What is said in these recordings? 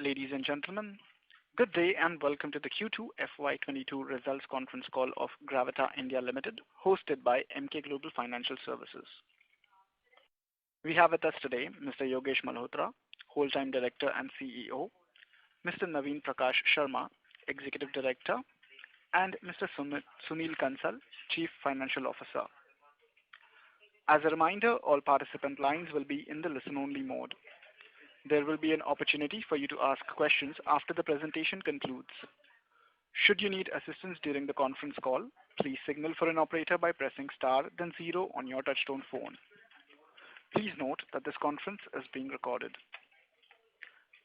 Ladies and gentlemen, good day and welcome to the Q2 FY22 results conference call of Gravita India Limited, hosted by Emkay Global Financial Services. We have with us today Mr. Yogesh Malhotra, Whole-time Director and CEO, Mr. Naveen Prakash Sharma, Executive Director, and Mr. Sunil Kansal, Chief Financial Officer. As a reminder, all participant lines will be in the listen-only mode. There will be an opportunity for you to ask questions after the presentation concludes. Should you need assistance during the conference call, please signal for an operator by pressing star then zero on your touchtone phone. Please note that this conference is being recorded.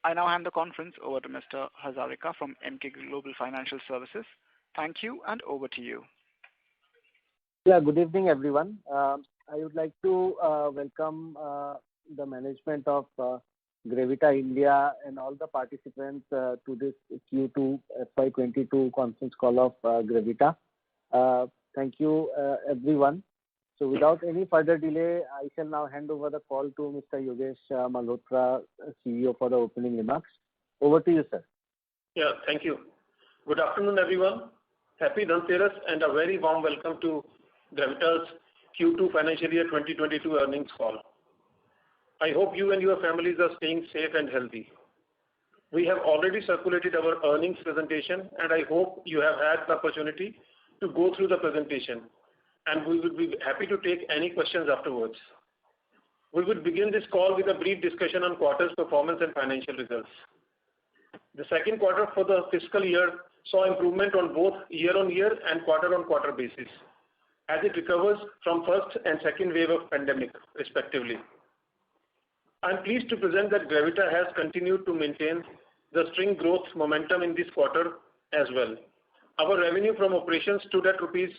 I now hand the conference over to Mr. Hazarika from Emkay Global Financial Services. Thank you, and over to you. Yeah, good evening, everyone. I would like to welcome the management of Gravita India and all the participants to this Q2 FY22 conference call of Gravita. Thank you, everyone. So without any further delay, I shall now hand over the call to Mr. Yogesh Malhotra, CEO, for the opening remarks. Over to you, sir. Yeah, thank you. Good afternoon, everyone. Happy Dhanteras and a very warm welcome to Gravita's Q2 financial year 2022 earnings call. I hope you and your families are staying safe and healthy. We have already circulated our earnings presentation, and I hope you have had the opportunity to go through the presentation, and we would be happy to take any questions afterwards. We will begin this call with a brief discussion on quarter's performance and financial results. The second quarter for the fiscal year saw improvement on both year-on-year and quarter-on-quarter basis, as it recovers from first and second wave of pandemic, respectively. I am pleased to present that Gravita has continued to maintain the string growth momentum in this quarter as well. Our revenue from operations stood at rupees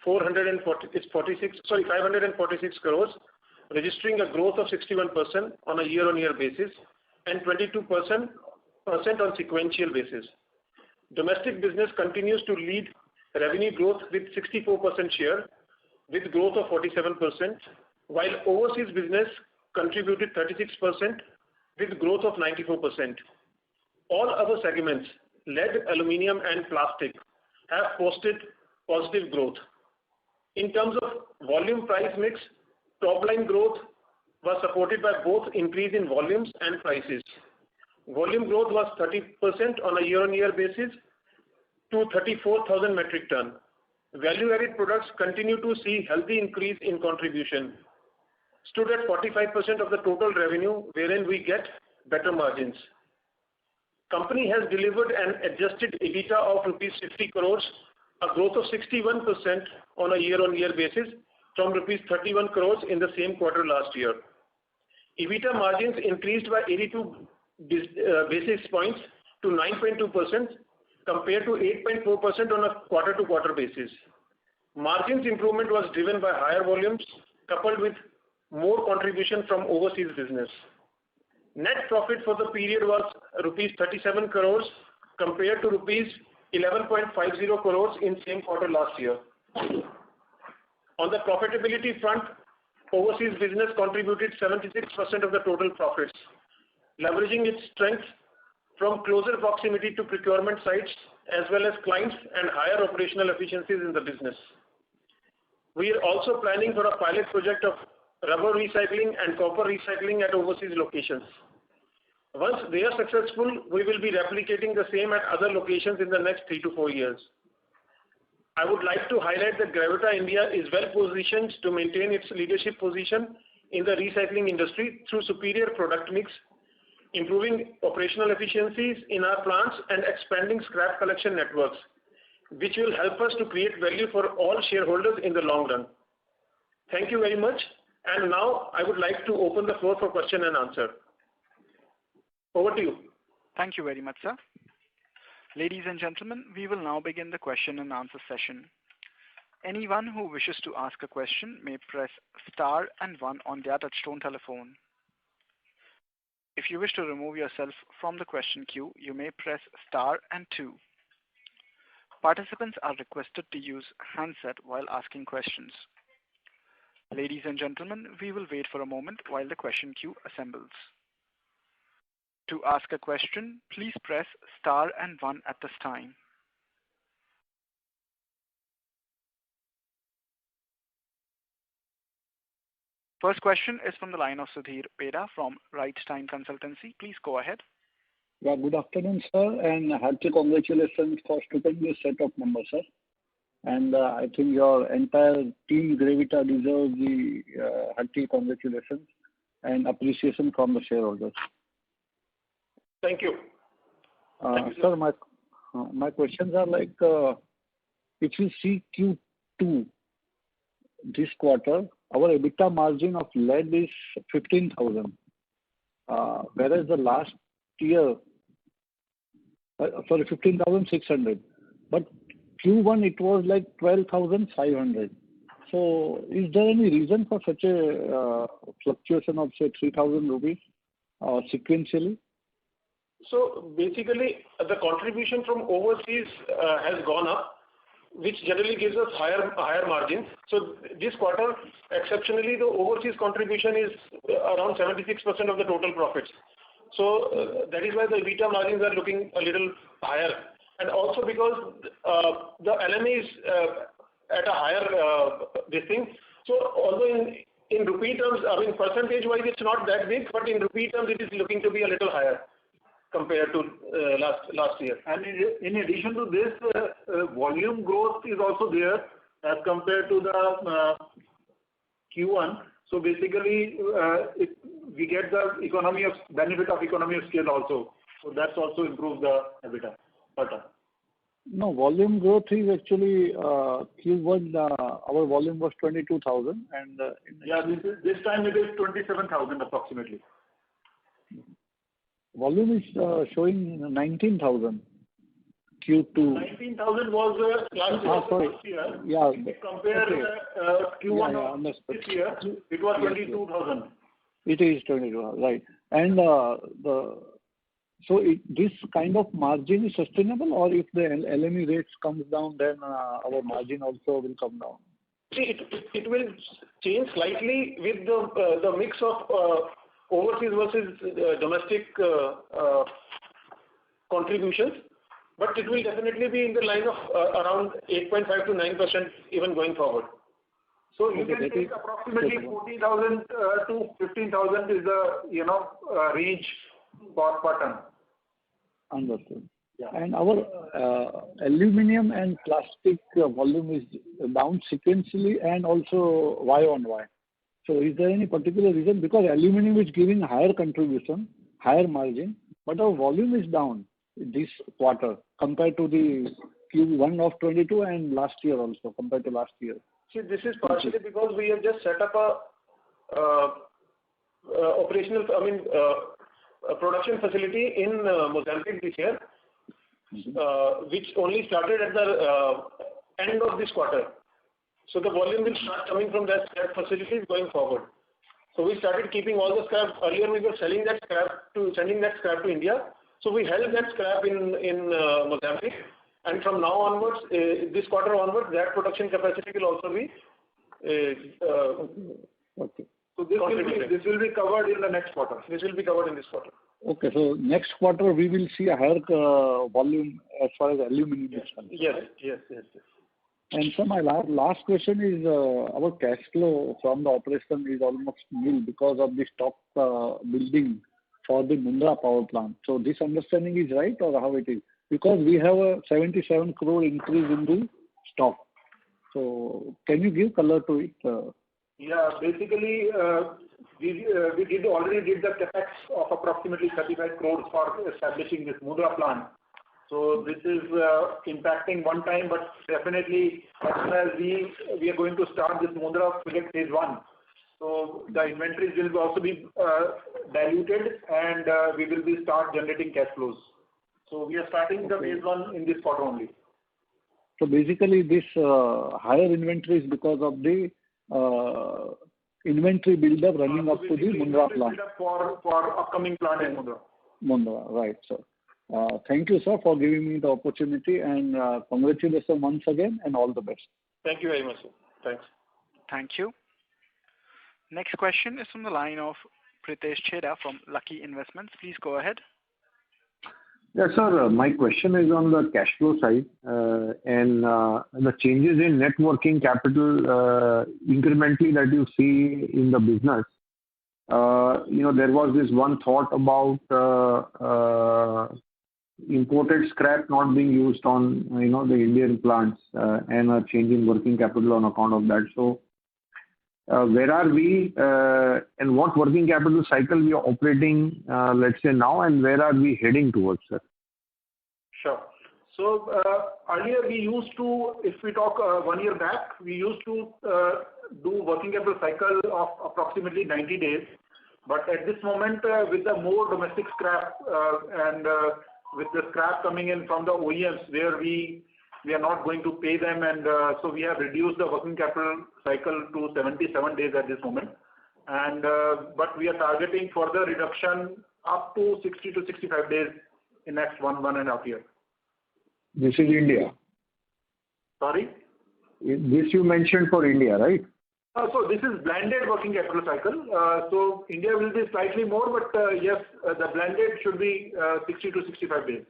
546 crores, registering a growth of 61% on a year-on-year basis and 22% on sequential basis. Domestic business continues to lead revenue growth with 64% share, with growth of 47%, while overseas business contributed 36% with growth of 94%. All other segments, lead, aluminium and plastic, have posted positive growth. In terms of volume price mix, top line growth was supported by both increase in volumes and prices. Volume growth was 30% on a year-on-year basis to 34,000 metric ton. Value-added products continue to see healthy increase in contribution, stood at 45% of the total revenue, wherein we get better margins. Company has delivered an adjusted EBITDA of rupees 50 crores, a growth of 61% on a year-on-year basis from rupees 31 crores in the same quarter last year. EBITDA margins increased by 82 basis points to 9.2% compared to 8.4% on a quarter-to-quarter basis. Margins improvement was driven by higher volumes coupled with more contribution from overseas business. Net profit for the period was rupees 37 crores compared to rupees 11.50 crores in same quarter last year. On the profitability front, overseas business contributed 76% of the total profits, leveraging its strength from closer proximity to procurement sites as well as clients and higher operational efficiencies in the business. We are also planning for a pilot project of rubber recycling and copper recycling at overseas locations. Once they are successful, we will be replicating the same at other locations in the next 3 to 4 years. I would like to highlight that Gravita India is well positioned to maintain its leadership position in the recycling industry through superior product mix, improving operational efficiencies in our plants and expanding scrap collection networks, which will help us to create value for all shareholders in the long run. Thank you very much. And now I would like to open the floor for question and answer. Over to you. Thank you very much, sir. Ladies and gentlemen, we will now begin the question and answer session. Anyone who wishes to ask a question may press star and one on their touchtone telephone. If you wish to remove yourself from the question queue, you may press star and two. Participants are requested to use handset while asking questions. Ladies and gentlemen, we will wait for a moment while the question queue assembles. To ask a question, please press star and 1 at this time. First question is from the line of Sudhir Peda from Right Time Consultancy. Please go ahead. Yeah, good afternoon, sir, and hearty congratulations for stupendous set of numbers, sir. And I think your entire team Gravita deserves the hearty congratulations and appreciation from the shareholders. Thank you. Sir, my questions are like, if you see Q2 this quarter, our EBITDA margin of lead is 15,000, whereas the last year, 15,600. But Q1 it was like 12,500. So is there any reason for such a fluctuation of say 3,000 rupees sequentially? So basically, the contribution from overseas has gone up, which generally gives us higher margins. So this quarter, exceptionally, the overseas contribution is around 76% of the total profits. So that is why the EBITDA margins are looking a little higher. And also because the LME is at a higher this thing. So although in rupee terms, I mean percentage-wise it's not that big, but in rupee terms it is looking to be a little higher compared to last year. And in addition to this, volume growth is also there as compared to the Q1. So basically, we get the benefit of economy of scale also. So that's also improved the EBITDA per ton. No, volume growth is actually Q1. Our volume was 22,000, and this time it is 27,000 approximately. Volume is showing 19,000. Q2. 19,000 was last year. Yeah. If you compare Q1 of this year, it was 22,000. It is 22,000, right? And this kind of margin is sustainable, or if the LME rates comes down, then our margin also will come down. See, it will change slightly with the mix of overseas versus domestic contributions, but it will definitely be in the line of around 8.5 to 9% even going forward. So you can take approximately 14,000 to 15,000 is the range per ton. Understood. Yeah. And our aluminium and plastic volume is down sequentially and also Y-on-Y. So is there any particular reason? Because aluminium is giving higher contribution, higher margin, but our volume is down this quarter compared to the Q1 of 22 and last year also compared to last year. See, this is partially because we have just set up a production facility in Mozambique this year, which only started at the end of this quarter. So the volume will start coming from that facility going forward. So we started keeping all the scrap. Earlier we were sending that scrap to India. So we held that scrap in Mozambique, and from now onwards, this quarter onwards, that production capacity will also be. Okay. So this will be covered in the next quarter. This will be covered in this quarter. Okay, so next quarter we will see a higher volume as far as aluminum is concerned. Yes. And so my last question is, our cash flow from the operation is almost nil because of the stock building for the Mundra power plant. So this understanding is right, or how it is? Because we have a 77 crore increase in the stock. So can you give color to it? Yeah, basically we already did the capex of approximately 35 crores for establishing this Mundra plant. So this is impacting one time, but definitely as soon as we are going to start this Mundra project phase 1. So the inventories will also be diluted, and we will start generating cash flows. So we are starting the phase 1 in this quarter only. So basically this higher inventory is because of the inventory build-up running up to the Mundra plant. For upcoming plant in Mundra. Mundra, right, sir. Thank you, sir, for giving me the opportunity, and congratulations once again, and all the best. Thank you very much, sir. Thanks. Thank you. Next question is from the line of Pritesh Chheda from Lucky Investments. Please go ahead. Yes, sir. My question is on the cash flow side, and the changes in net working capital incrementally that you see in the business. There was this one thought about imported scrap not being used on, the Indian plants, and a change in working capital on account of that. So, where are we, and what working capital cycle we are operating, let's say now, and where are we heading towards, sir? Sure. So, earlier we used to, if we talk 1 year back, we used to do working capital cycle of approximately 90 days. But at this moment, with the more domestic scrap and with the scrap coming in from the OEMs, where we are not going to pay them, and so we have reduced the working capital cycle to 77 days at this moment. And but we are targeting further reduction up to 60 to 65 days in next 1.5 years. This is India. Sorry? This you mentioned for India, right? So this is blended working capital cycle. So India will be slightly more, but yes, the blended should be 60 to 65 days.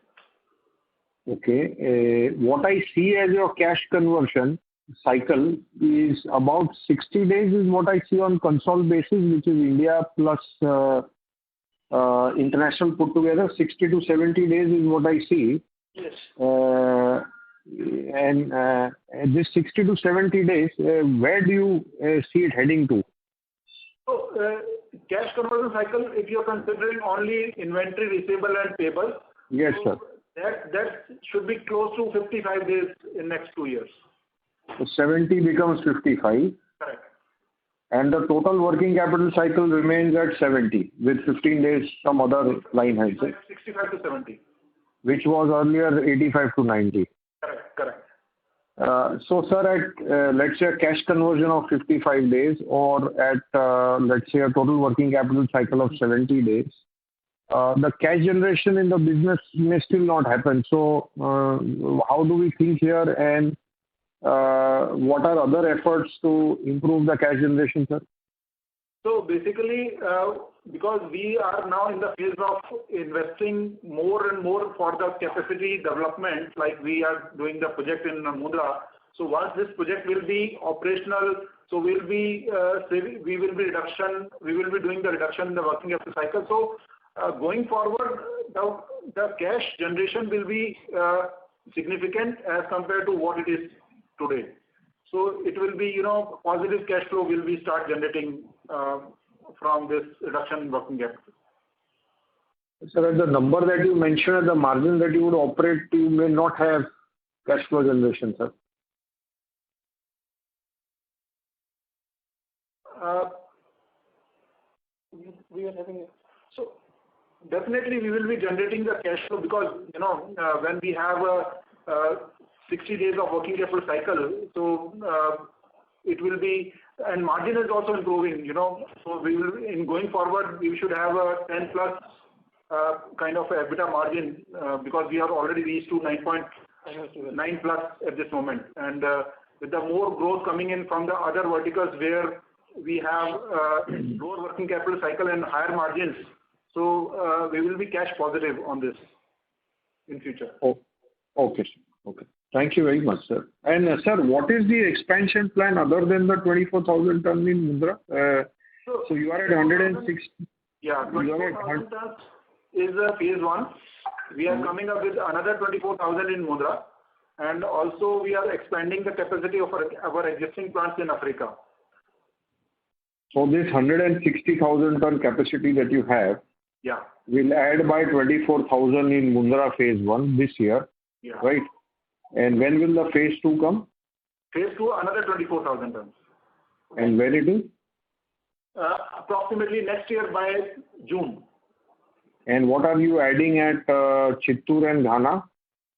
Okay. What I see as your cash conversion cycle is about 60 days is what I see on console basis, which is India plus international put together. 60 to 70 days is what I see. Yes. And this 60 to 70 days, where do you see it heading to? So cash conversion cycle, if you're considering only inventory, receivable and payable. Yes, sir. That should be close to 55 days in next 2 years. So 70 becomes 55. Correct. And the total working capital cycle remains at 70 with 15 days some other line heads. 65 to 70. Which was earlier 85 to 90. Correct. So, sir, at let's say a cash conversion of 55 days, or at let's say a total working capital cycle of 70 days, the cash generation in the business may still not happen. So, how do we think here, and what are other efforts to improve the cash generation, sir? So basically, because we are now in the phase of investing more and more for the capacity development, like we are doing the project in Mundra. So once this project will be operational, so we will be doing the reduction in the working capital cycle. So going forward, the cash generation will be significant as compared to what it is today. So it will be, positive cash flow will be start generating from this reduction in working capital. Sir, the number that you mentioned, the margin that you would operate, you may not have cash flow generation, sir. We are having so definitely we will be generating the cash flow, because when we have 60 days of working capital cycle, so it will be, and margin is also improving, so we will, in going forward, we should have a 10 plus kind of EBITDA margin, because we are already reached to 9.9 plus at this moment, and with the more growth coming in from the other verticals where we have lower working capital cycle and higher margins, so we will be cash positive on this in future. Oh, okay, sir. Okay. Thank you very much, sir. And sir, what is the expansion plan other than the 24,000 ton in Mundra? So you are at 106. Yeah, 24,000 tons is phase 1. We are coming up with another 24,000 in Mundra, and also we are expanding the capacity of our existing plants in Africa. So this 160,000 ton capacity that you have, yeah, will add by 24,000 in Mundra phase 1 this year, yeah, right? And when will the phase 2 come? Phase 2, another 24,000 tons. And when it is? Approximately next year by June. And what are you adding at Chittoor and Ghana?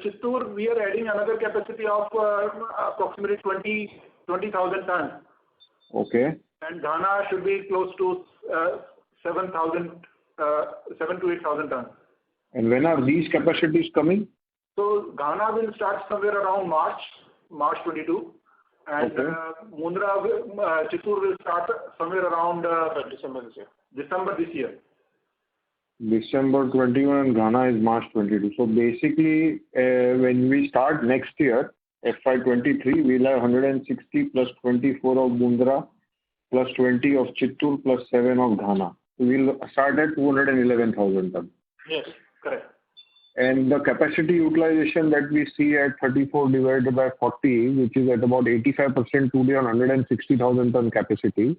Chittoor, we are adding another capacity of approximately 20,000 tons. Okay. And Ghana should be close to 7,000 to 8,000 tons. And when are these capacities coming? So Ghana will start somewhere around March 22, and okay. Chittoor will start somewhere around December this year. December 21 and Ghana is March 22. So basically, when we start next year, FY23, we'll have 160 plus 24 of Mundra plus 20 of Chittoor plus 7 of Ghana. We'll start at 211,000 tons. Yes, correct. And the capacity utilization that we see at 34 divided by 40, which is at about 85% today on 160,000 ton capacity.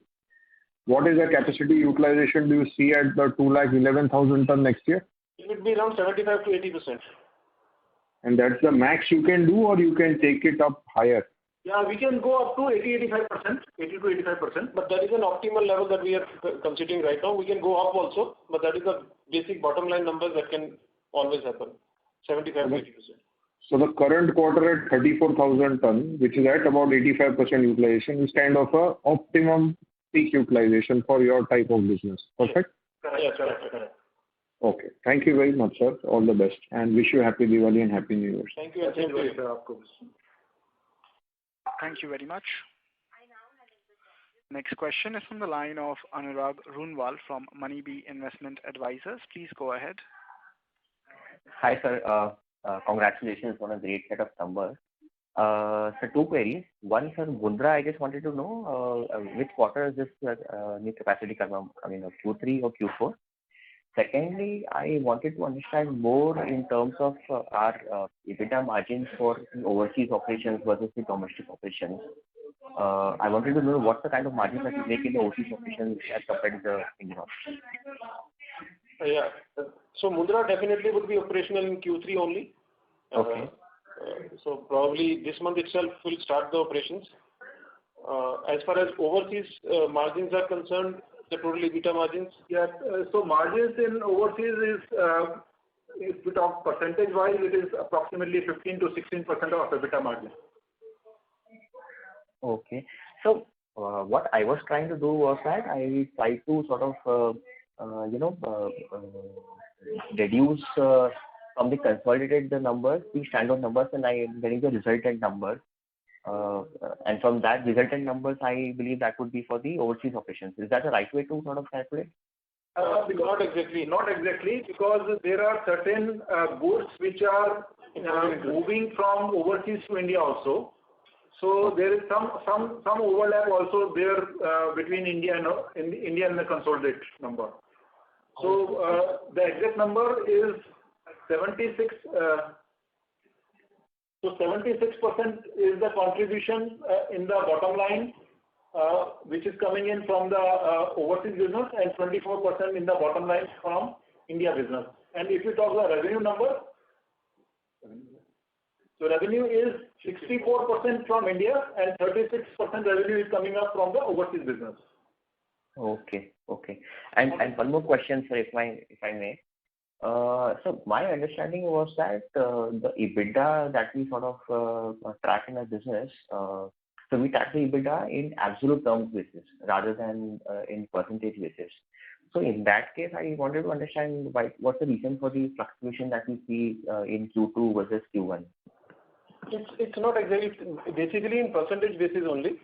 What is the capacity utilization do you see at the 211,000 ton next year? It would be around 75 to 80%. And that's the max you can do, or you can take it up higher? Yeah, we can go up to 80-85%, 80 to 85%, but that is an optimal level that we are considering right now. We can go up also, but that is the basic bottom line numbers that can always happen, 75 to 80%. So the current quarter at 34,000 ton, which is at about 85% utilization, is kind of a optimum peak utilization for your type of business. Perfect? Yes, correct. Okay. Thank you very much, sir. All the best. And wish you happy Diwali and happy New Year. Thank you. Thank you. Thank you very much. Next question is from the line of Anurag Runwal from Moneybee Investment Advisors. Please go ahead. Hi, sir. Congratulations on a great set of numbers. Sir, two queries. One, sir, Mundra, I just wanted to know which quarter is this new capacity coming up, Q3 or Q4? Secondly, I wanted to understand more in terms of our EBITDA margins for the overseas operations versus the domestic operations. I wanted to know what's the kind of margins that you make in the overseas operations as compared to the Indian operations. Yeah. So Mundra definitely would be operational in Q3 only. Okay. So probably this month itself will start the operations. As far as overseas margins are concerned, the total EBITDA margins? Yeah. So margins in overseas is, if we talk percentage-wise, it is approximately 15 to 16% of EBITDA margin. Okay. So what I was trying to do was that I tried to sort of, reduce from the consolidated numbers, the standard numbers, and I am getting the resultant numbers. And from that resultant numbers, I believe that would be for the overseas operations. Is that the right way to sort of calculate? Not exactly, because there are certain goods which are moving from overseas to India also. So there is some overlap also there between India and the consolidated number. So the exact number is 76. So 76% is the contribution in the bottom line, which is coming in from the overseas business, and 24% in the bottom line from India business. And if you talk about revenue number, so revenue is 64% from India and 36% revenue is coming up from the overseas business. Okay. And one more question, sir, if I may. So my understanding was that the EBITDA that we sort of track in our business, so we track the EBITDA in absolute terms basis rather than in percentage basis. So in that case, I wanted to understand what's the reason for the fluctuation that we see in Q2 versus Q1. It's not exactly, basically in percentage basis only.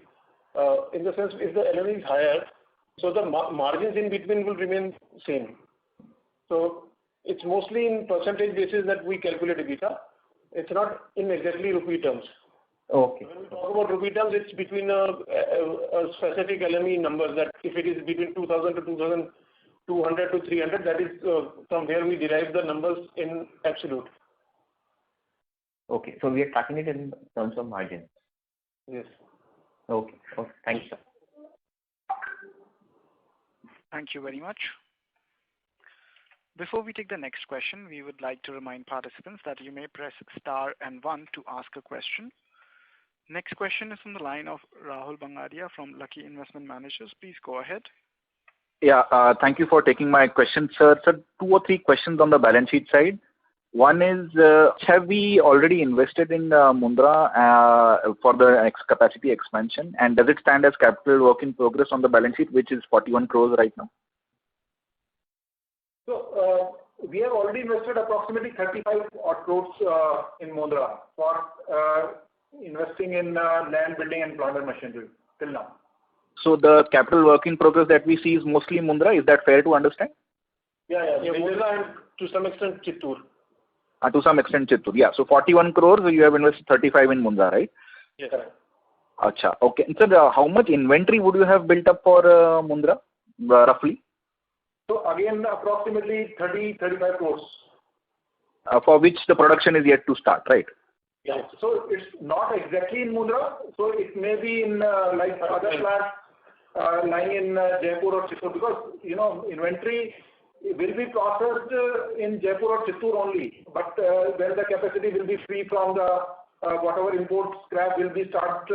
In the sense, if the LME is higher, so the margins in between will remain same. So it's mostly in percentage basis that we calculate EBITDA. It's not in exactly rupee terms. Okay. When we talk about rupee terms, it's between a specific LME numbers, that if it is between 2,000 to 2,200 to 300, that is from where we derive the numbers in absolute. Okay. So we are tracking it in terms of margin. Yes. Okay. Thanks, sir. Thank you very much. Before we take the next question, we would like to remind participants that you may press star and 1 to ask a question. Next question is from the line of Rahul Bangadia from Lucky Investment Managers. Please go ahead. Yeah, thank you for taking my question, sir. Sir, 2 or 3 questions on the balance sheet side. One is, have we already invested in Mundra for the capacity expansion, and does it stand as capital work in progress on the balance sheet, which is 41 crores right now? So we have already invested approximately 35 crores in Mundra for investing in land, building, and plant and machinery till now. So the capital work in progress that we see is mostly Mundra. Is that fair to understand? Yeah. Mundra and to some extent Chittoor. To some extent Chittoor. Yeah. So 41 crores, you have invested 35 in Mundra, right? Yes. Correct. Acha. Okay. And sir, how much inventory would you have built up for Mundra, roughly? So again, approximately 35 crores. For which the production is yet to start, right? Yeah. So it's not exactly in Mundra. So it may be in like other plants lying in Jaipur or Chittoor, because inventory will be processed in Jaipur or Chittoor only. But when the capacity will be free from the whatever import scrap will be start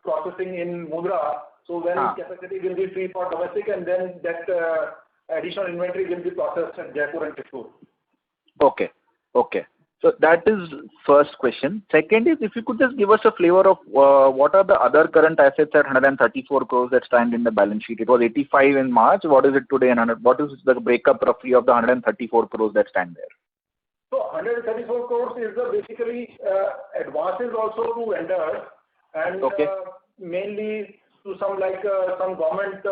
processing in Mundra. So when capacity will be free for domestic, and then that additional inventory will be processed at Jaipur and Chittoor. Okay. So that is first question. Second is, if you could just give us a flavor of what are the other current assets at 134 crores that stand in the balance sheet. It was 85 in March. What is it today? And what is the breakup roughly of the 134 crores that stand there? So 134 crores is basically advances also to vendors, and mainly to some government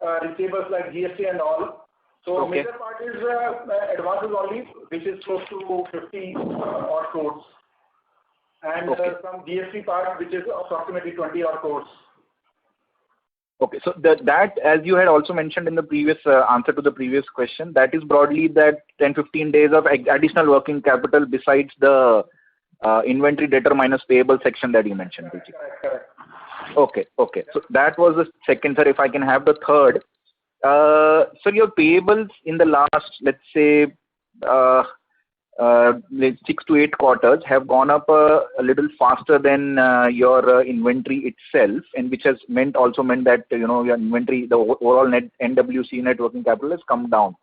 receivables like GST and all. So major part is advances only, which is close to 50 odd crores, and some GST part, which is approximately 20 odd crores. Okay, so that, as you had also mentioned in the previous answer to the previous question, that is broadly that 10-15 days of additional working capital besides the inventory debtor minus payable section that you mentioned. Correct. Okay. So that was the second, sir. If I can have the third. So your payables in the last, let's say, 6 to 8 quarters have gone up a little faster than your inventory itself, and which has also meant that your inventory, the overall net NWC, net working capital, has come down.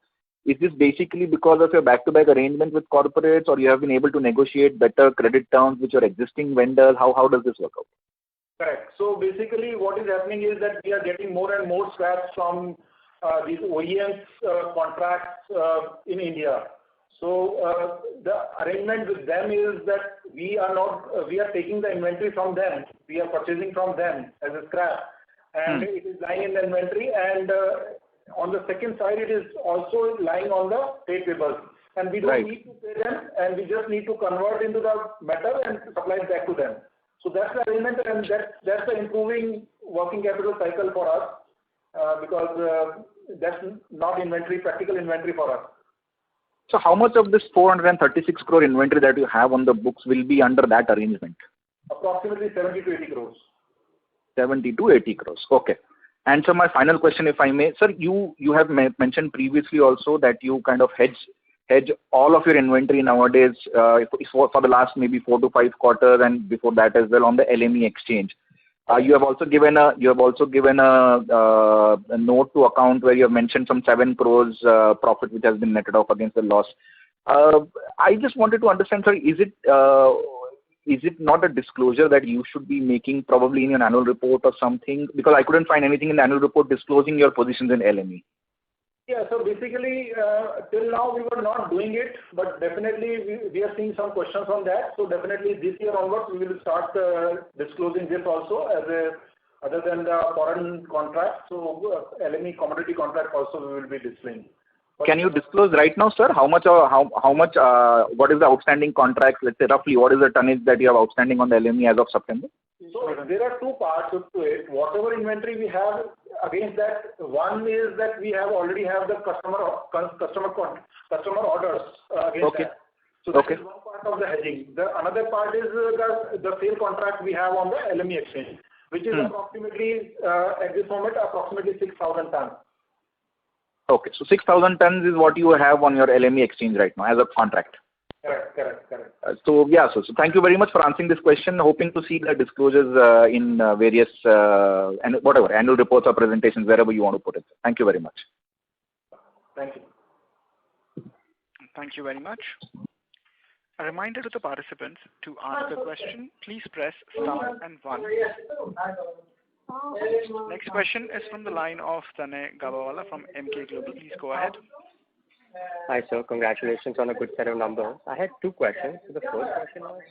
Is this basically because of your back-to-back arrangement with corporates, or you have been able to negotiate better credit terms with your existing vendors? How does this work out? Correct. So basically, what is happening is that we are getting more and more scraps from these OEMs contracts in India. So the arrangement with them is that we are taking the inventory from them. We are purchasing from them as a scrap, and it is lying in the inventory. And on the second side, it is also lying on the trade payables. And we don't need to pay them, and we just need to convert into the metal and supply it back to them. So that's the arrangement, and that's the improving working capital cycle for us, because that's not practical inventory for us. So how much of this 436 crore inventory that you have on the books will be under that arrangement? Approximately 70 to 80 crores. 70 to 80 crores. Okay. And so my final question, if I may, sir, you have mentioned previously also that you kind of hedge all of your inventory nowadays for the last maybe 4 to 5 quarters, and before that as well on the LME exchange. You have also given a note to account where you have mentioned some 7 crores profit which has been netted off against the loss. I just wanted to understand, sir, is it not a disclosure that you should be making probably in your annual report or something? Because I couldn't find anything in the annual report disclosing your positions in LME. Yeah, so basically, till now we were not doing it, but definitely we are seeing some questions on that. So definitely this year onwards we will start disclosing this also other than the foreign contract. So LME commodity contract also we will be displaying. Can you disclose right now, sir? How much? What is the outstanding contract? Let's say roughly, what is the tonnage that you have outstanding on the LME as of September? So there are two parts to it. Whatever inventory we have against that, one is that we already have the customer orders against that. So that is one part of the hedging. The another part is the sale contract we have on the LME exchange, which is approximately at this moment approximately 6,000 tons. Okay, so 6,000 tons is what you have on your LME exchange right now as a contract. Correct. So thank you very much for answering this question. Hoping to see the disclosures in various annual reports or presentations, wherever you want to put it. Thank you very much. Thank you. Thank you very much. A reminder to the participants, to ask a question, please press star and 1. Next question is from the line of Tanay Gabawala from Emkay Global. Please go ahead. Hi, sir. Congratulations on a good set of numbers. I had 2 questions. So the first question was,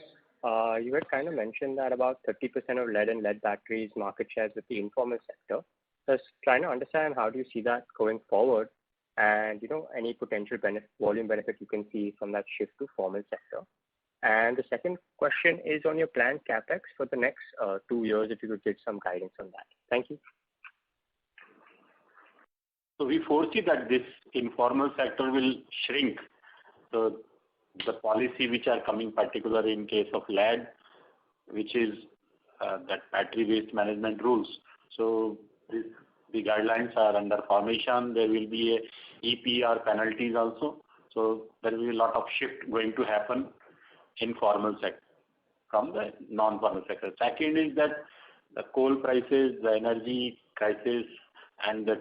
you had kind of mentioned that about 30% of lead and lead batteries market shares with the informal sector. So I was trying to understand, how do you see that going forward? and any potential volume benefit you can see from that shift to formal sector. And the second question is on your planned capex for the next 2 years, if you could give some guidance on that. Thank you. So we foresee that this informal sector will shrink. So the policy which are coming, particularly in case of lead, which is that battery waste management rules. So the guidelines are under formation. There will be a EPR penalties also. So there will be a lot of shift going to happen in formal sector from the non-formal sector. Second is that the coal prices, the energy crisis, and the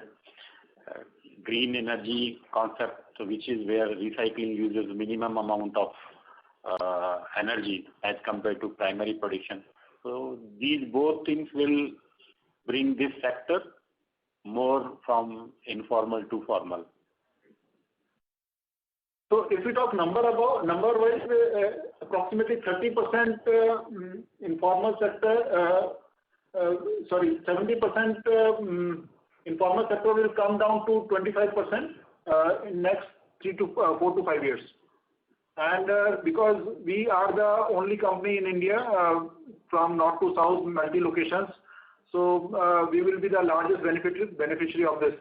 green energy concept, so which is where recycling uses minimum amount of energy as compared to primary production. So these both things will bring this sector more from informal to formal. So if we talk number-wise, approximately 30% informal sector, 70% informal sector will come down to 25% in next 4 to 5 years. And because we are the only company in India from north to south, multi-locations, so we will be the largest beneficiary of this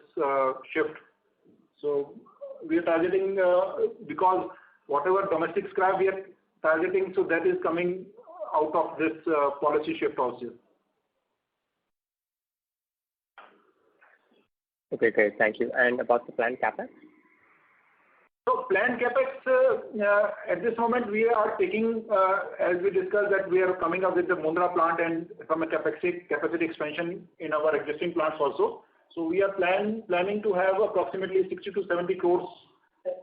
shift. So we are targeting, because whatever domestic scrap we are targeting, so that is coming out of this policy shift also. Okay, great. Thank you. And about the planned capex? So planned capex, at this moment we are taking, as we discussed, that we are coming up with the Mundra plant and from a capacity expansion in our existing plants also. So we are planning to have approximately 60 to 70 crores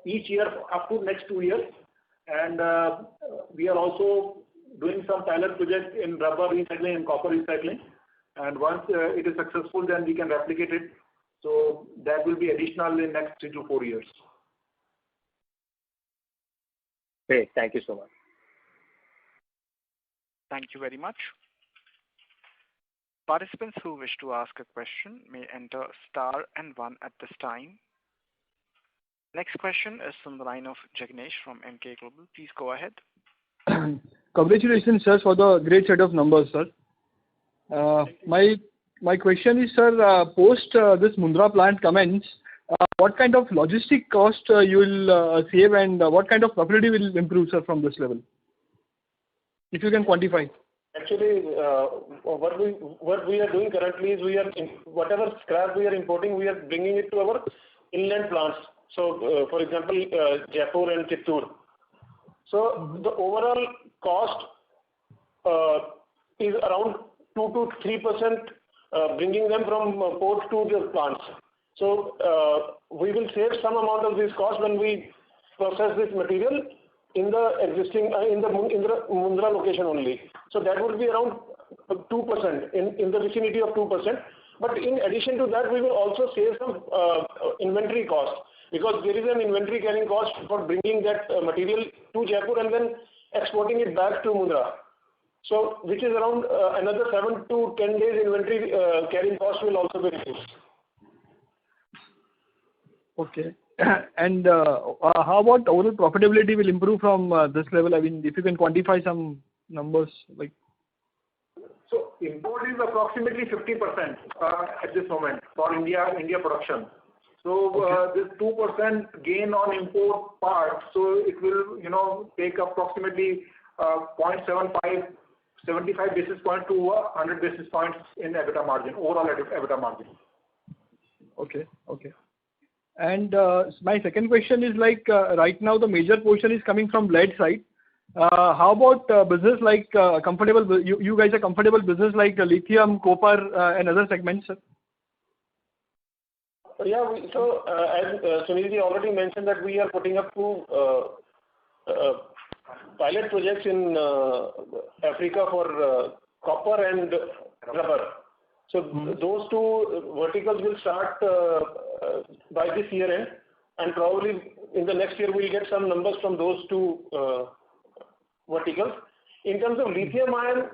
each year up to next 2 years. And we are also doing some pilot projects in rubber recycling and copper recycling. And once it is successful, then we can replicate it. So that will be additional in next 3 to 4 years. Great. Thank you so much. Thank you very much. Participants who wish to ask a question may enter star and 1 at this time. Next question is from the line of Jagnesh from Emkay Global. Please go ahead. Congratulations, sir, for the great set of numbers, sir. My question is, sir, post this Mundra plant commence, what kind of logistic cost you will save, and what kind of profitability will improve, sir, from this level? If you can quantify. Actually, what we are doing currently is whatever scrap we are importing, we are bringing it to our inland plants. So, for example, Jaipur and Chittoor. So the overall cost is around 2 to 3%, bringing them from port to the plants. So we will save some amount of this cost when we process this material in the existing in the Mundra location only. So that would be around 2%, in the vicinity of 2%. But in addition to that, we will also save some inventory cost, because there is an inventory carrying cost for bringing that material to Jaipur and then exporting it back to Mundra. So which is around another 7 to 10 days inventory carrying cost will also be reduced. Okay. And how about overall profitability will improve from this level? I mean, if you can quantify some numbers like. So import is approximately 50% at this moment for India production. So this 2% gain on import part, so it will take approximately 75 basis points to 100 basis points in EBITDA margin, overall EBITDA margin. Okay. And my second question is like right now the major portion is coming from lead side. How about business like comfortable? You guys are comfortable business like lithium, copper, and other segments, sir? Yeah. So as Sunilji already mentioned that we are putting up 2 pilot projects in Africa for copper and rubber. So those 2 verticals will start by this year end, and probably in the next year we'll get some numbers from those 2 verticals. In terms of lithium ion,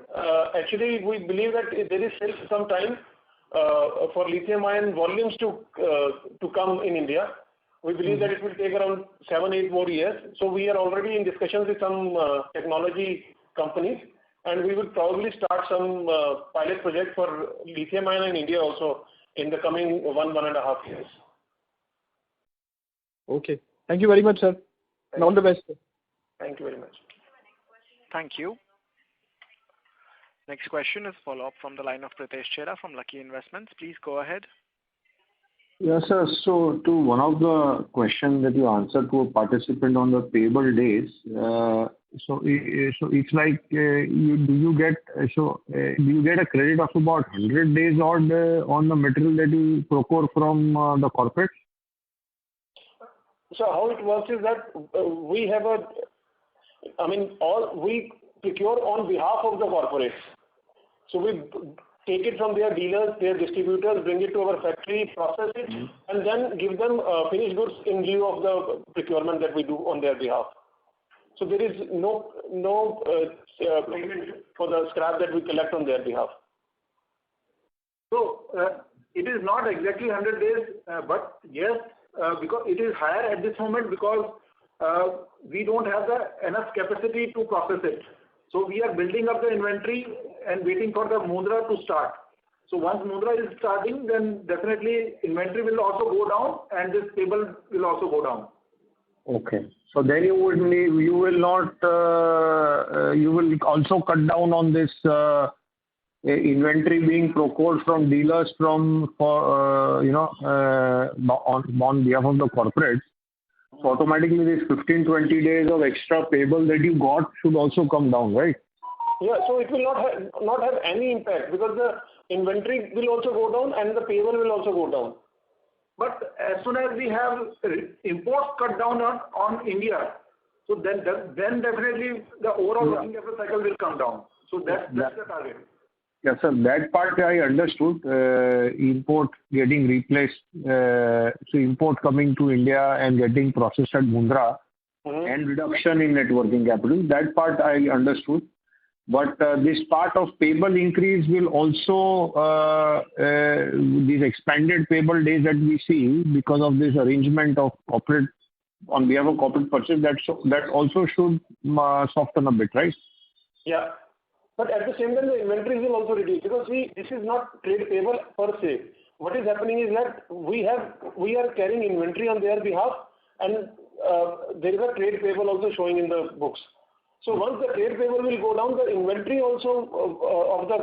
actually we believe that there is still some time for lithium ion volumes to come in India. We believe that it will take around 7-8 more years. So we are already in discussions with some technology companies, and we will probably start some pilot project for lithium ion in India also in the coming 1.5 years. Okay. Thank you very much, sir. And all the best, sir. Thank you very much. Thank you. Next question is follow-up from the line of Pritesh Chheda from Lucky Investments. Please go ahead. Yes, sir. So to one of the questions that you answered to a participant on the payable days, so it's like do you get a credit of about 100 days on the material that you procure from the corporate? So how it works is that we procure on behalf of the corporates. So we take it from their dealers, their distributors, bring it to our factory, process it, and then give them finished goods in lieu of the procurement that we do on their behalf. So there is no payment for the scrap that we collect on their behalf. So it is not exactly 100 days, but yes, because it is higher at this moment because we don't have enough capacity to process it. So we are building up the inventory and waiting for the Mundra to start. So once Mundra is starting, then definitely inventory will also go down and this payable will also go down. Okay. So then you will also cut down on this inventory being procured from dealers on behalf of the corporates. So automatically this 15-20 days of extra payable that you got should also come down, right? Yeah, so it will not have any impact because the inventory will also go down and the payable will also go down. But as soon as we have imports cut down on India, so then definitely the overall working capital cycle will come down. So that's the target. Yes, sir. That part I understood. Import getting replaced, so import coming to India and getting processed at Mundra and reduction in net working capital. That part I understood. But this part of payable increase will also, these expanded payable days that we see because of this arrangement of corporate, on behalf of corporate purchase, that also should soften a bit, right? Yeah. But at the same time, the inventories will also reduce because this is not trade payable per se. What is happening is that we are carrying inventory on their behalf, and there is a trade payable also showing in the books. So once the trade payable will go down, the inventory also of the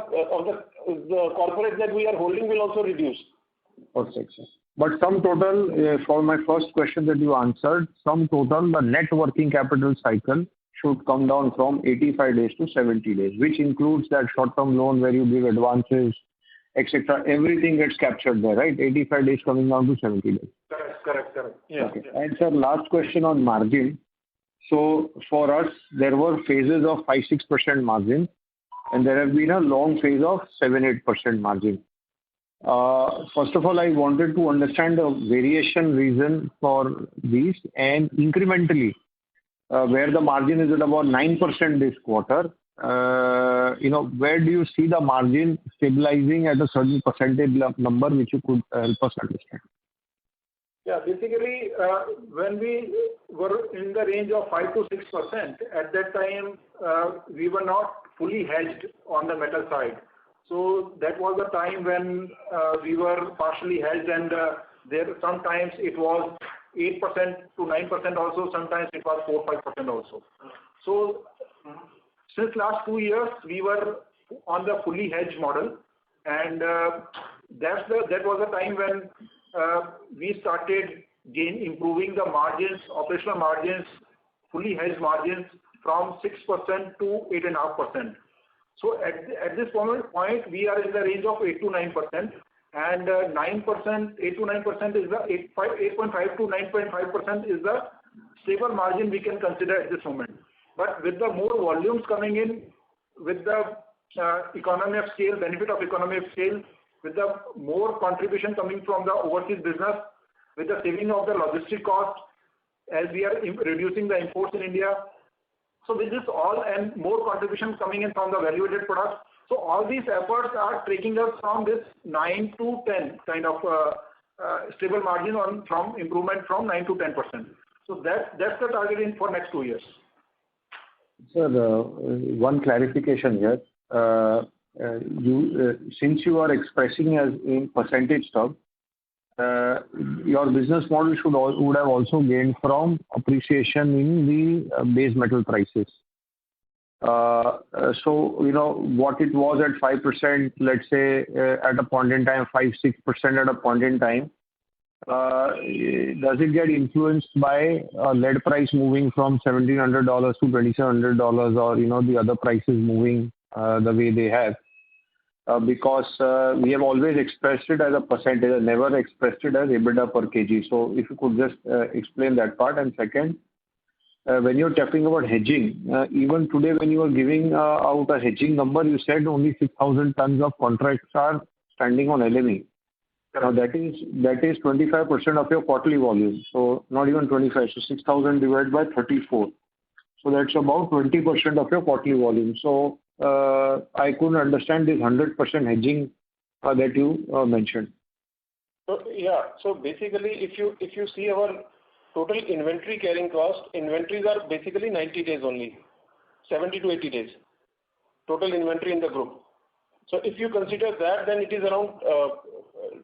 corporate that we are holding will also reduce. Perfect, sir. But sum total, for my first question that you answered, sum total, the net working capital cycle should come down from 85 days to 70 days, which includes that short-term loan where you give advances, etc. Everything gets captured there, right? 85 days coming down to 70 days. Correct. Yeah. Okay. And sir, last question on margin. So for us, there were phases of 5-6% margin, and there have been a long phase of 7-8% margin. First of all, I wanted to understand the variation reason for these, and incrementally, where the margin is at about 9% this quarter, where do you see the margin stabilizing at a certain percentage number which you could help us understand? Yeah, basically, when we were in the range of 5 to 6%, at that time, we were not fully hedged on the metal side. So that was the time when we were partially hedged, and there sometimes it was 8% to 9% also, sometimes it was 4-5% also. So since last 2 years, we were on the fully hedged model, and that was the time when we started improving the margins, operational margins, fully hedged margins from 6% to 8.5%. So at this point, we are in the range of 8 to 9%, and 9%, 8 to 9% is the 8.5 to 9.5% is the stable margin we can consider at this moment. But with the more volumes coming in, with the economy of scale, benefit of economy of scale, with the more contribution coming from the overseas business, with the saving of the logistic cost, as we are reducing the imports in India. So with this all and more contributions coming in from the value-added products, so all these efforts are taking us from this 9 to 10 kind of stable margin from improvement from 9 to 10%. So that's the target for next 2 years. Sir, one clarification here. Since you are expressing as in percentage term, your business model would have also gained from appreciation in the base metal prices. So, what it was at 5%, let's say, at a point in time, 5-6% at a point in time, does it get influenced by lead price moving from $1,700 to $2,700 or, the other prices moving the way they have? Because we have always expressed it as a percentage, and never expressed it as EBITDA per kg. So if you could just explain that part. And second, when you're talking about hedging, even today when you are giving out a hedging number, you said only 6,000 tons of contracts are standing on LME. Now that is 25% of your quarterly volume. So not even 25. So 6,000 divided by 34. So that's about 20% of your quarterly volume. So I couldn't understand this 100% hedging that you mentioned. So yeah. So basically, if you see our total inventory carrying cost, inventories are basically 90 days only, 70 to 80 days. Total inventory in the group. So if you consider that, then it is around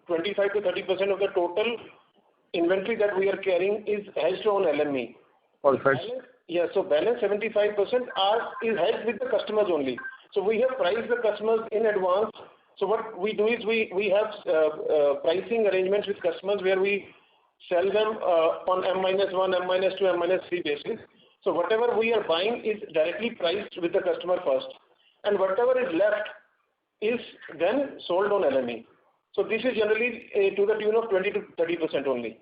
25 to 30% of the total inventory that we are carrying is hedged on LME. Perfect. Yeah, so balance 75% is hedged with the customers only. So we have priced the customers in advance. So what we do is we have pricing arrangements with customers where we sell them on M-1, M-2, M-3 basis. So whatever we are buying is directly priced with the customer first. And whatever is left is then sold on LME. So this is generally to the tune of 20 to 30% only.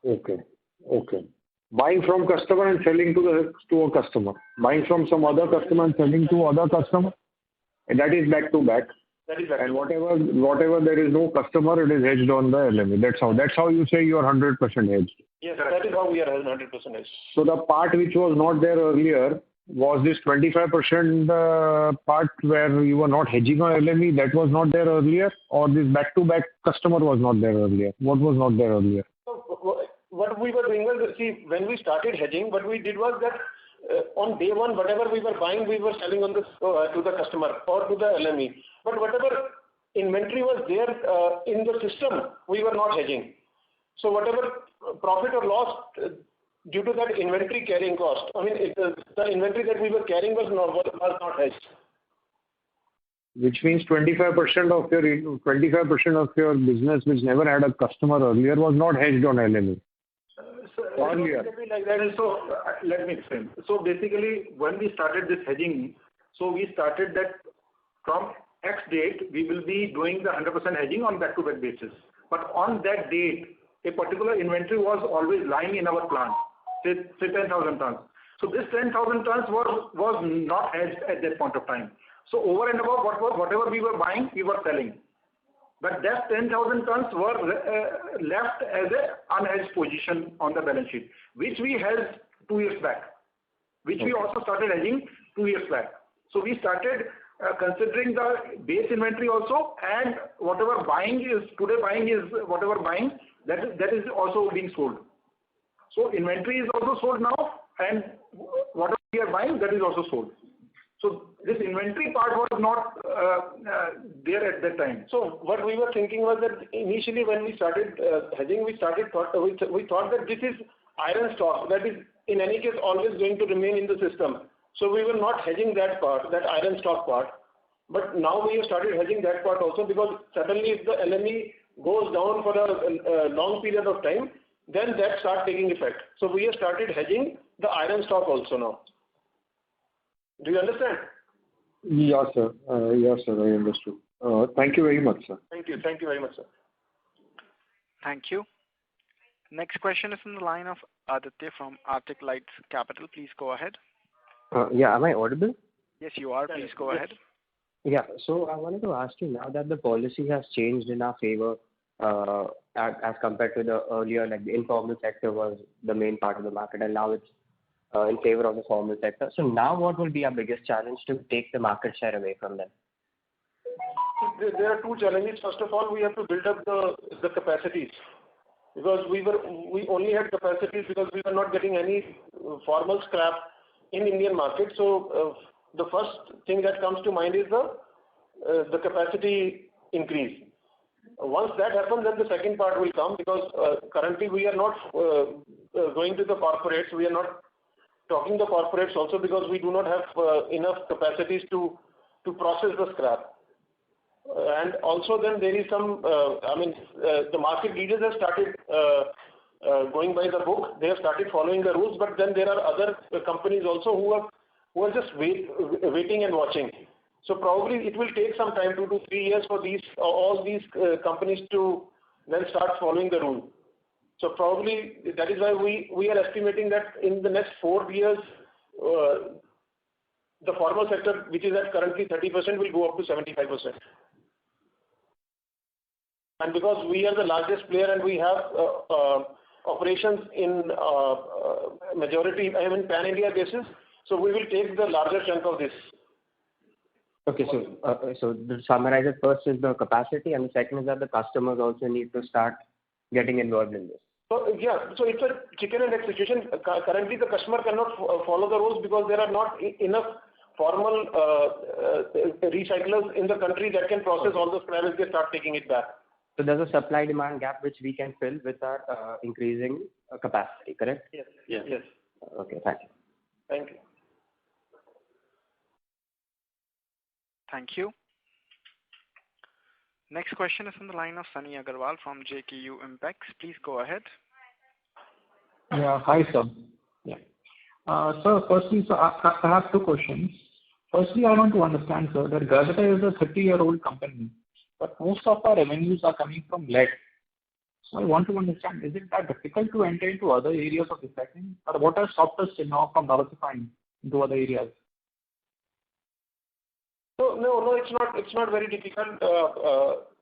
Okay. Buying from customer and selling to a customer. Buying from some other customer and selling to other customer. And that is back to back. That is back. And whatever there is no customer, it is hedged on the LME. That's how you say you are 100% hedged. Yes, that is how we are 100% hedged. So the part which was not there earlier was this 25% part where you were not hedging on LME. That was not there earlier, or this back to back customer was not there earlier. What was not there earlier? So, what we were doing was, see, when we started hedging, what we did was that on day one, whatever we were buying, we were selling on to the customer or to the LME. But whatever inventory was there in the system, we were not hedging. So whatever profit or loss due to that inventory carrying cost, the inventory that we were carrying was not hedged. Which means 25% of your business, which never had a customer earlier, was not hedged on LME. Earlier. Like that. So let me explain. So basically, when we started this hedging, so we started that from X date, we will be doing the 100% hedging on back-to-back basis. But on that date, a particular inventory was always lying in our plant, say 10,000 tons. So this 10,000 tons was not hedged at that point of time. So over and above whatever we were buying, we were selling. But that 10,000 tons were left as an unhedged position on the balance sheet, which we hedged 2 years back, which we also started hedging 2 years back. So we started considering the base inventory also, and whatever buying is whatever buying that is also being sold. So inventory is also sold now, and whatever we are buying, that is also sold. So this inventory part was not there at that time. So what we were thinking was that initially when we started hedging, we thought that this is iron stock that is in any case always going to remain in the system. So we were not hedging that part, that iron stock part. But now we have started hedging that part also, because suddenly if the LME goes down for a long period of time, then that starts taking effect. So we have started hedging the iron stock also now. Do you understand? Yes, sir. I understood. Thank you very much, sir. Thank you very much, sir. Thank you. Next question is from the line of Aditya from Arctic Lights Capital. Please go ahead. Yeah, am I audible? Yes, you are. Please go ahead. Yeah, so I wanted to ask you, now that the policy has changed in our favor as compared to the earlier, like the informal sector was the main part of the market, and now it's in favor of the formal sector. So now what will be our biggest challenge to take the market share away from them? There are two challenges. First of all, we have to build up the capacities, because we only had capacities because we were not getting any formal scrap in Indian market. So the first thing that comes to mind is the capacity increase. Once that happens, then the second part will come, because currently we are not going to the corporates. We are not talking to corporates also, because we do not have enough capacities to process the scrap. And also then there is some, the market leaders have started going by the book. They have started following the rules, but then there are other companies also who are just waiting and watching. So probably it will take some time, 2 to 3 years, for all these companies to then start following the rule. So probably that is why we are estimating that in the next 4 years, the formal sector, which is at currently 30%, will go up to 75%. And because we are the largest player and we have operations in majority, pan-India basis, so we will take the larger chunk of this. Okay, so to summarize it, first is the capacity, and the second is that the customers also need to start getting involved in this. So so it's a chicken and egg situation. Currently, the customer cannot follow the rules because there are not enough formal recyclers in the country that can process all the scrap if they start taking it back. So there's a supply-demand gap which we can fill with our increasing capacity, correct? Yes. Okay, thank you. Thank you. Thank you. Next question is from the line of Sunny Agarwal from JKU Impex. Please go ahead. Yeah, hi sir. Yeah. Sir, firstly, I have two questions. Firstly, I want to understand, sir, that Gravita is a 30-year-old company, but most of our revenues are coming from lead. So I want to understand, is it that difficult to enter into other areas of recycling, or what has stopped us till now from diversifying into other areas? So no, it's not very difficult,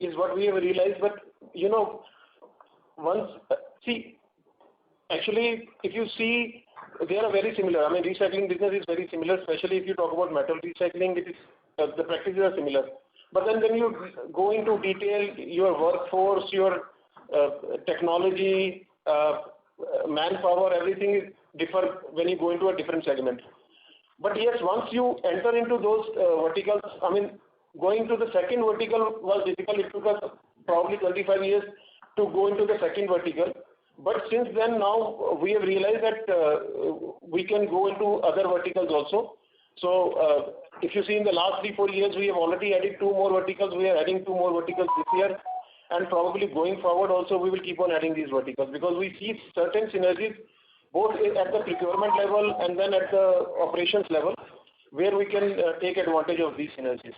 is what we have realized. But actually, if you see, they are very similar. Recycling business is very similar, especially if you talk about metal recycling. The practices are similar. But then when you go into detail, your workforce, your technology, manpower, everything differs when you go into a different segment. But yes, once you enter into those verticals, going to the second vertical was difficult. It took us probably 25 years to go into the second vertical. But since then, now we have realized that we can go into other verticals also. So if you see in the last 3-4 years, we have already added 2 more verticals. We are adding 2 more verticals this year. And probably going forward also, we will keep on adding these verticals, because we see certain synergies both at the procurement level and then at the operations level, where we can take advantage of these synergies.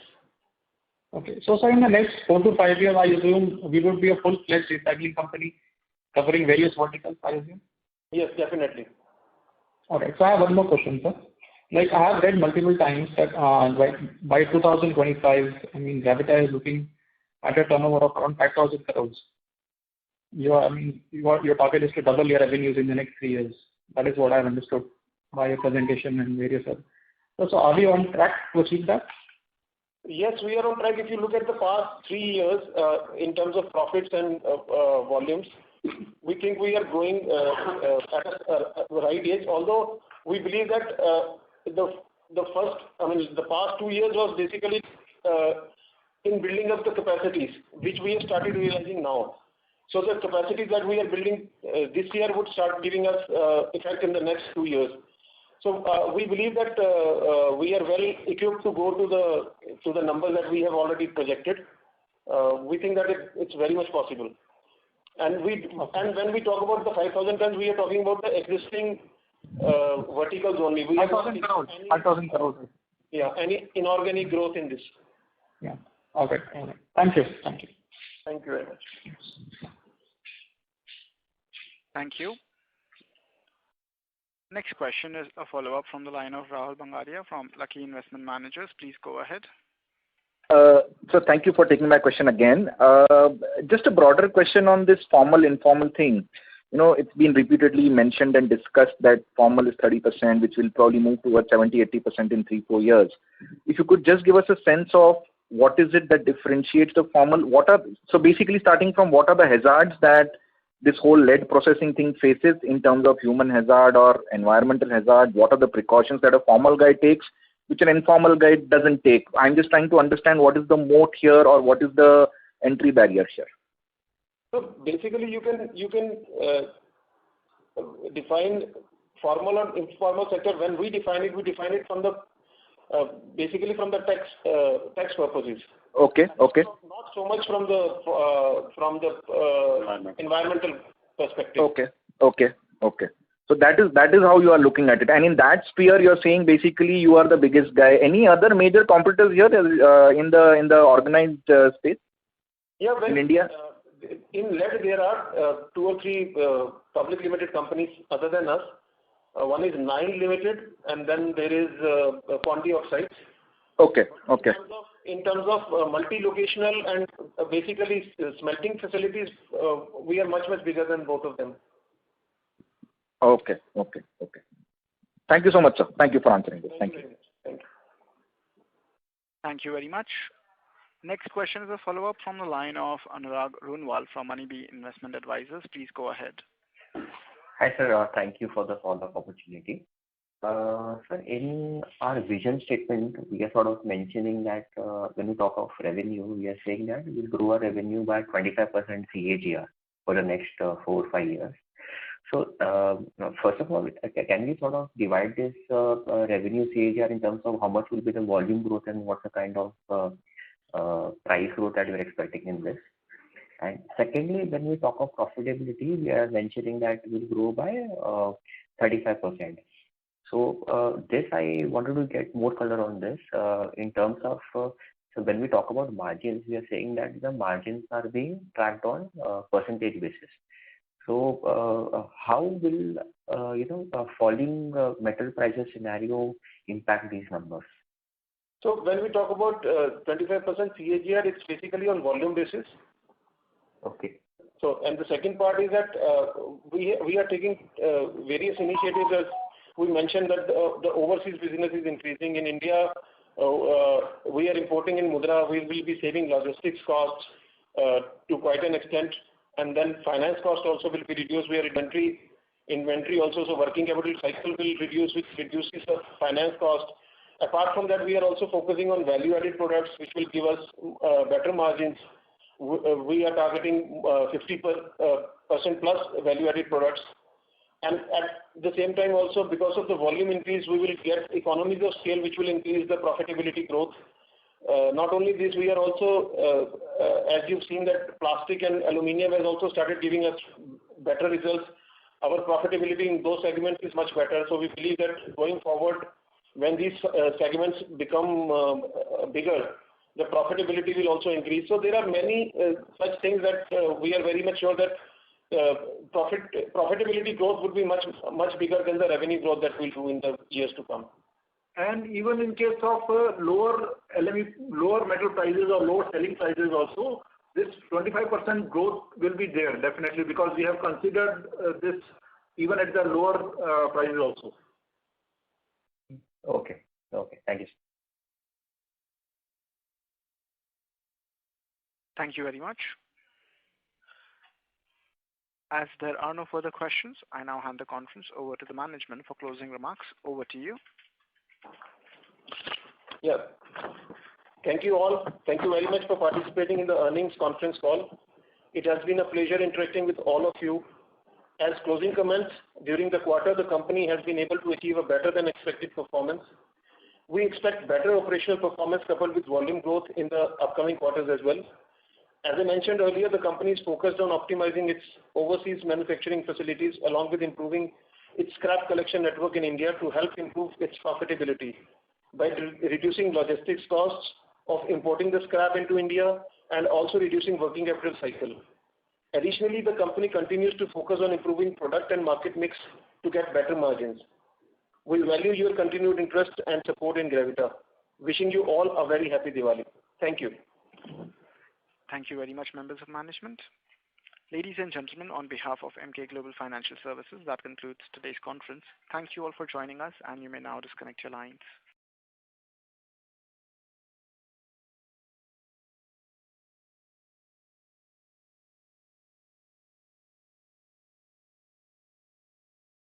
Okay. So, sir, in the next 4 to 5 years, I assume we would be a full-fledged recycling company covering various verticals, I assume? Yes, definitely. Okay. So I have one more question, sir. I have read multiple times that by 2025, Gravita is looking at a turnover of around 5,000 crores. Your target is to double your revenues in the next 3 years. That is what I have understood by your presentation and various other. So are we on track to achieve that? Yes, we are on track. If you look at the past 3 years in terms of profits and volumes, we think we are going at the right age. Although we believe that the past 2 years was basically in building up the capacities, which we have started realizing now. So the capacities that we are building this year would start giving us effect in the next 2 years. So we believe that we are well equipped to go to the numbers that we have already projected. We think that it's very much possible. And when we talk about the 5,000 tons, we are talking about the existing verticals only. 5,000 crores. 5,000 crores. Yeah, any inorganic growth in this. Yeah. Okay. Thank you. Thank you very much. Thank you. Next question is a follow-up from the line of Rahul Bangadia from Lucky Investment Managers. Please go ahead. So thank you for taking my question again. Just a broader question on this formal-informal thing. It's been repeatedly mentioned and discussed that formal is 30%, which will probably move towards 70-80% in 3-4 years. If you could just give us a sense of what is it that differentiates the formal? So basically starting from what are the hazards that this whole lead processing thing faces in terms of human hazard or environmental hazard? What are the precautions that a formal guy takes, which an informal guy doesn't take? I'm just trying to understand what is the moat here or what is the entry barrier here. So basically, you can define formal and informal sector. When we define it from the basically from the tax purposes. Okay. Not so much from the environmental perspective. Okay. So that is how you are looking at it. And in that sphere, you're saying basically you are the biggest guy. Any other major competitors here in the organized space? Yeah, in India? In lead, there are 2 or 3 public limited companies other than us. One is Nine Limited, and then there is Quanti Oxides. Okay. In terms of multi-locational and basically smelting facilities, we are much bigger than both of them. Okay. Thank you so much, sir. Thank you for answering this. Thank you. Thank you very much. Next question is a follow-up from the line of Anurag Runwal from Moneybee Investment Advisors. Please go ahead. Hi, sir. Thank you for the follow-up opportunity. Sir, in our vision statement, we are sort of mentioning that when we talk of revenue, we are saying that we'll grow our revenue by 25% CAGR for the next 4 or 5 years. So, first of all, can we sort of divide this revenue CAGR in terms of how much will be the volume growth and what's the kind of price growth that you're expecting in this? And secondly, when we talk of profitability, we are mentioning that we'll grow by 35%. So this I wanted to get more color on this in terms of so when we talk about margins, we are saying that the margins are being tracked on percentage basis. So how will falling metal prices scenario impact these numbers? So when we talk about 25% CAGR, it's basically on volume basis. Okay. So, and the second part is that we are taking various initiatives. As we mentioned that the overseas business is increasing in India. We are importing in Mundra. We will be saving logistics costs to quite an extent, and then finance cost also will be reduced. We are inventory also, so working capital cycle will reduce, which reduces the finance cost. Apart from that, we are also focusing on value-added products, which will give us better margins. We are targeting 50% plus value-added products. And at the same time also, because of the volume increase, we will get economies of scale, which will increase the profitability growth. Not only this, we are also, as you've seen that plastic and aluminium has also started giving us better results. Our profitability in those segments is much better. So we believe that going forward, when these segments become bigger, the profitability will also increase. So there are many such things that we are very much sure that profitability growth would be much bigger than the revenue growth that we'll do in the years to come. And even in case of lower metal prices or lower selling prices also, this 25% growth will be there definitely, because we have considered this even at the lower prices also. Okay. Thank you. Thank you very much. As there are no further questions, I now hand the conference over to the management for closing remarks. Over to you. Yeah. Thank you all. Thank you very much for participating in the earnings conference call. It has been a pleasure interacting with all of you. As closing comments, during the quarter, the company has been able to achieve a better than expected performance. We expect better operational performance coupled with volume growth in the upcoming quarters as well. As I mentioned earlier, the company is focused on optimizing its overseas manufacturing facilities along with improving its scrap collection network in India to help improve its profitability by reducing logistics costs of importing the scrap into India and also reducing working capital cycle. Additionally, the company continues to focus on improving product and market mix to get better margins. We value your continued interest and support in Gravita. Wishing you all a very happy Diwali. Thank you. Thank you very much, members of management. Ladies and gentlemen, on behalf of Emkay Global Financial Services, that concludes today's conference. Thank you all for joining us, and you may now disconnect your lines.